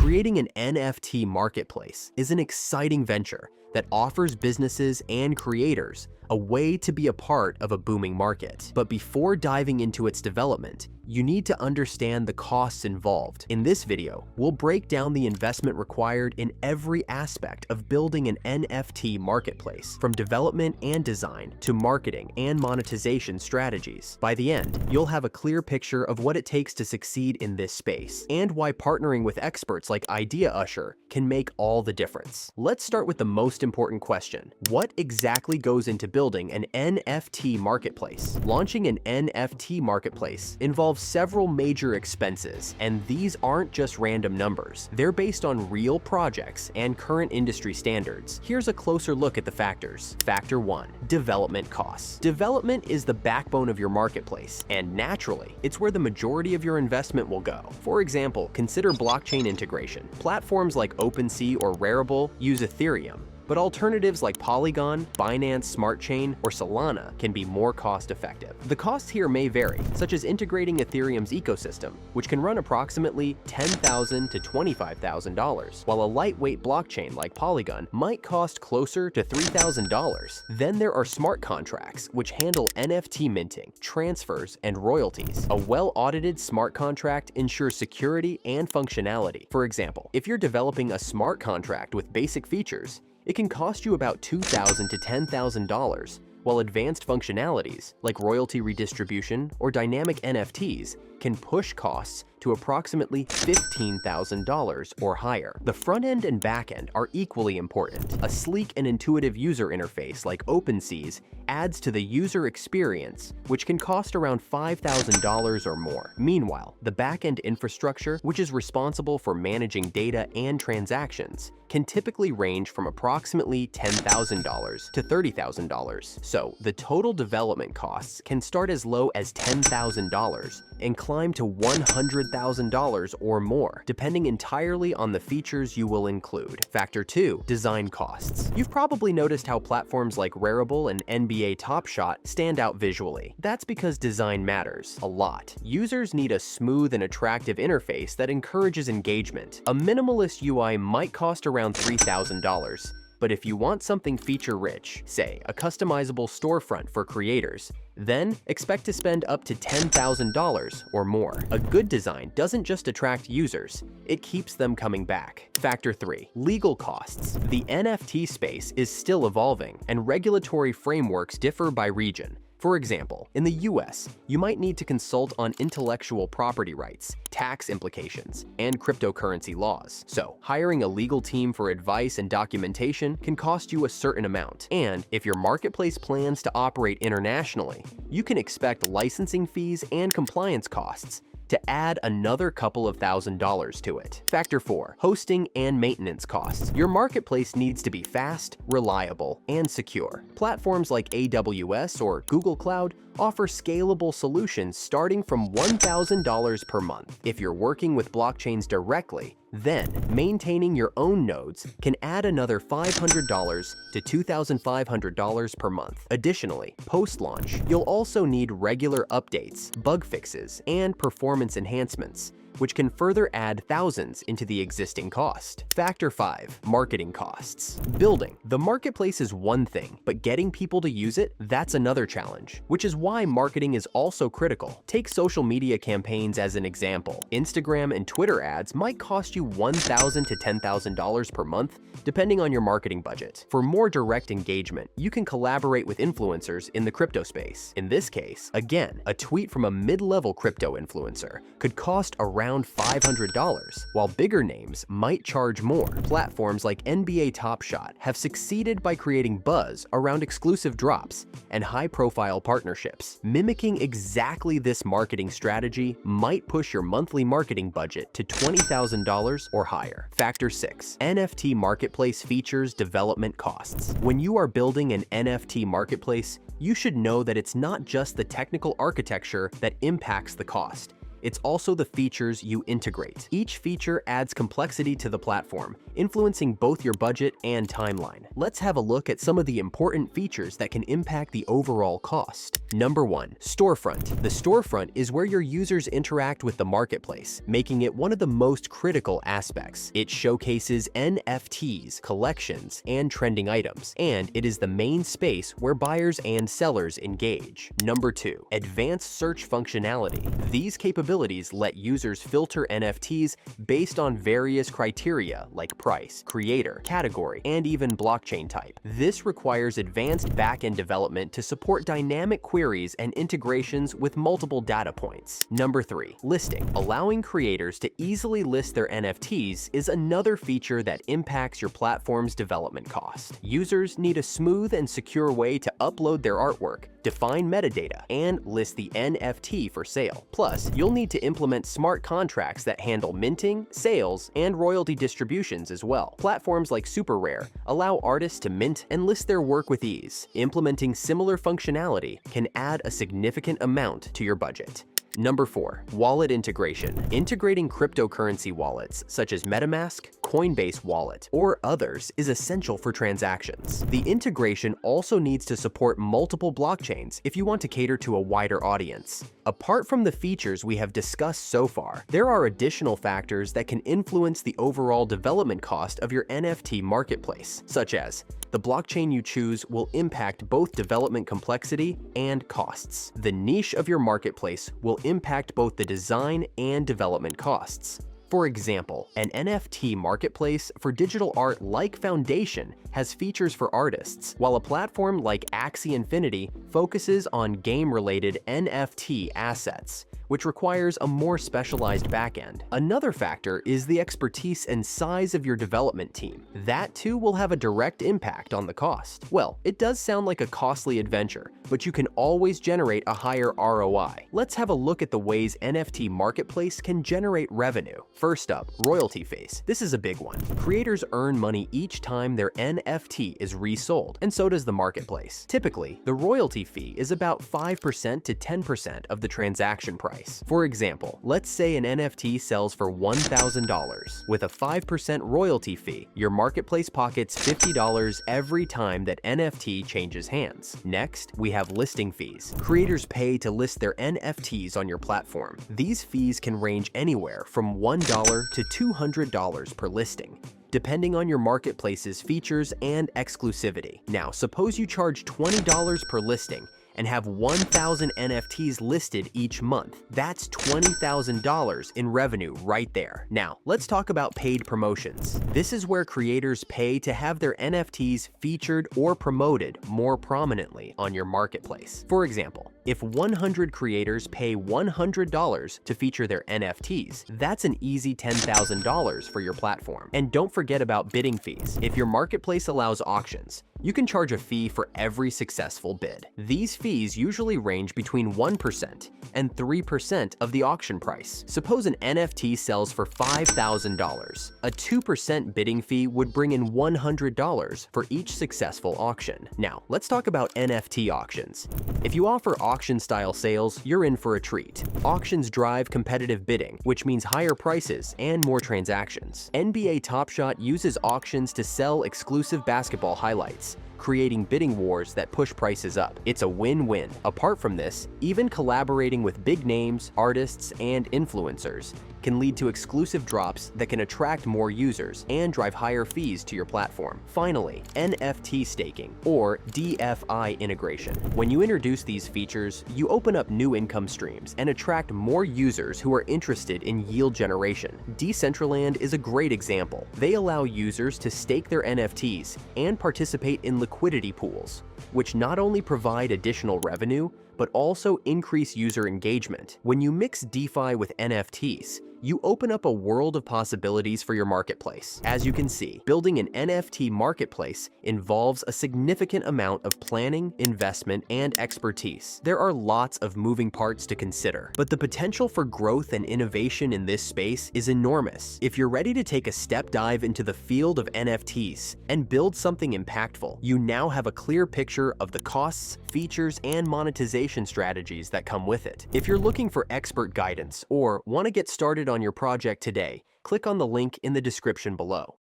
Creating an NFT marketplace is an exciting venture that offers businesses and creators a way to be a part of a booming market. But before diving into its development, you need to understand the costs involved. In this video, we'll break down the investment required in every aspect of building an NFT marketplace, from development and design to marketing and monetization strategies. By the end, you'll have a clear picture of what it takes to succeed in this space and why partnering with experts like Idea Usher can make all the difference. Let's start with the most important question. What exactly goes into building an NFT marketplace? Launching an NFT marketplace involves several major expenses, and these aren't just random numbers. They're based on real projects and current industry standards. Here's a closer look at the factors. Factor 1. Development costs. Development is the backbone of your marketplace, and naturally, it's where the majority of your investment will go. For example, consider blockchain integration. Platforms like OpenSea or Rarible use Ethereum, but alternatives like Polygon, Binance Smart Chain, or Solana can be more cost-effective. The costs here may vary, such as integrating Ethereum's ecosystem, which can run approximately $10,000 to $25,000, while a lightweight blockchain like Polygon might cost closer to $3,000. Then there are smart contracts, which handle NFT minting, transfers, and royalties. A well-audited smart contract ensures security and functionality. For example, if you're developing a smart contract with basic features, it can cost you about $2,000 to $10,000, while advanced functionalities like royalty redistribution or dynamic NFTs can push costs to approximately $15,000 or higher. The front end and back end are equally important. A sleek and intuitive user interface like OpenSea's adds to the user experience, which can cost around $5,000 or more. Meanwhile, the back end infrastructure, which is responsible for managing data and transactions, can typically range from approximately $10,000 to $30,000. So, the total development costs can start as low as $10,000 and climb to $100,000 or more, depending entirely on the features you will include. Factor 2. Design costs. You've probably noticed how platforms like Rarible and NBA Top Shot stand out visually. That's because design matters a lot. Users need a smooth and attractive interface that encourages engagement. A minimalist UI might cost around $3,000, but if you want something feature-rich, say a customizable storefront for creators, then expect to spend up to $10,000 or more. A good design doesn't just attract users, it keeps them coming back. Factor 3. Legal costs. The NFT space is still evolving, and regulatory frameworks differ by region. For example, in the US, you might need to consult on intellectual property rights, tax implications, and cryptocurrency laws. So, hiring a legal team for advice and documentation can cost you a certain amount. And if your marketplace plans to operate internationally, you can expect licensing fees and compliance costs to add another couple of $1,000s to it. Factor 4. Hosting and maintenance costs. Your marketplace needs to be fast, reliable, and secure. Platforms like AWS or Google Cloud offer scalable solutions starting from $1,000 per month. If you're working with blockchains directly, then maintaining your own nodes can add another $500 to $2,500 per month. Additionally, post-launch, you'll also need regular updates, bug fixes, and performance enhancements, which can further add thousands into the existing cost. Factor 5. Marketing costs. Building the marketplace is one thing, but getting people to use it, that's another challenge, which is why marketing is also critical. Take social media campaigns as an example. Instagram and Twitter ads might cost you $1,000 to $10,000 per month, depending on your marketing budget. For more direct engagement, you can collaborate with influencers in the crypto space. In this case, again, a tweet from a mid-level crypto influencer could cost around $500, while bigger names might charge more. Platforms like NBA Top Shot have succeeded by creating buzz around exclusive drops and high-profile partnerships. Mimicking exactly this marketing strategy might push your monthly marketing budget to $20,000 or higher. Factor 6. NFT marketplace features development costs. When you are building an NFT marketplace, you should know that it's not just the technical architecture that impacts the cost. it's also the features you integrate. Each feature adds complexity to the platform, influencing both your budget and timeline. Let's have a look at some of the important features that can impact the overall cost. Number 1. Storefront. The storefront is where your users interact with the marketplace, making it one of the most critical aspects. It showcases NFTs, collections, and trending items, and it is the main space where buyers and sellers engage. Number 2. Advanced search functionality. These capabilities let users filter NFTs based on various criteria like price, creator, category, and even blockchain type. This requires advanced back-end development to support dynamic queries and integrations with multiple data points. Number 3. Listing. Allowing creators to easily list their NFTs is another feature that impacts your platform's development cost. Users need a smooth and secure way to upload their artwork, define metadata, and list the NFT for sale. Plus, you'll need to implement smart contracts that handle minting, sales, and royalty distributions as well. Platforms like SuperRare allow artists to mint and list their work with ease. Implementing similar functionality can add a significant amount to your budget. Number 4. Wallet integration. Integrating cryptocurrency wallets such as MetaMask, Coinbase Wallet, or others is essential for transactions. The integration also needs to support multiple blockchains if you want to cater to a wider audience. Apart from the features we have discussed so far, there are additional factors that can influence the overall development cost of your NFT marketplace, such as the blockchain you choose will impact both development complexity and costs. The niche of your marketplace will impact both the design and development costs. For example, an NFT marketplace for digital art like Foundation has features for artists, while a platform like Axie Infinity focuses on game-related NFT assets, which requires a more specialized backend. Another factor is the expertise and size of your development team. That too will have a direct impact on the cost. Well, it does sound like a costly adventure, but you can always generate a higher ROI. Let's have a look at the ways NFT marketplace can generate revenue. First up, royalty fees. This is a big one. Creators earn money each time their NFT is resold, and so does the marketplace. Typically, the royalty fee is about 5% to 10% of the transaction price. For example, let's say an NFT sells for $1,000. With a 5% royalty fee, your marketplace pockets $50 every time that NFT changes hands. Next, we have listing fees. Creators pay to list their NFTs on your platform. These fees can range anywhere from $1 to $200 per listing, depending on your marketplace's features and exclusivity. Now, suppose you charge $20 per listing and have 1,000 NFTs listed each month. That's $20,000 in revenue right there. Now, let's talk about paid promotions. This is where creators pay to have their NFTs featured or promoted more prominently on your marketplace. For example, if 100 creators pay $100 to feature their NFTs, that's an easy $10,000 for your platform. And don't forget about bidding fees. If your marketplace allows auctions, you can charge a fee for every successful bid. These fees usually range between 1% and 3% of the auction price. Suppose an NFT sells for $5,000. A 2% bidding fee would bring in $100 for each successful auction. Now, let's talk about NFT auctions. If you offer auction-style sales, you're in for a treat. Auctions drive competitive bidding, which means higher prices and more transactions. NBA Top Shot uses auctions to sell exclusive basketball highlights, creating bidding wars that push prices up. It's a win-win. Apart from this, even collaborating with big names, artists, and influencers can lead to exclusive drops that can attract more users and drive higher fees to your platform. Finally, NFT staking, or DFI integration. When you introduce these features, you open up new income streams and attract more users who are interested in yield generation. Decentraland is a great example. They allow users to stake their NFTs and participate in liquidity pools, which not only provide additional revenue, but also increase user engagement. When you mix DeFi with NFTs, you open up a world of possibilities for your marketplace. As you can see, building an NFT marketplace involves a significant amount of planning, investment, and expertise. There are lots of moving parts to consider, but the potential for growth and innovation in this space is enormous. If you're ready to take a step dive into the field of NFTs and build something impactful, you now have a clear picture of the costs, features, and monetization monetization strategies that come with it. If you're looking for expert guidance or want to get started on your project today, click on the link in the description below.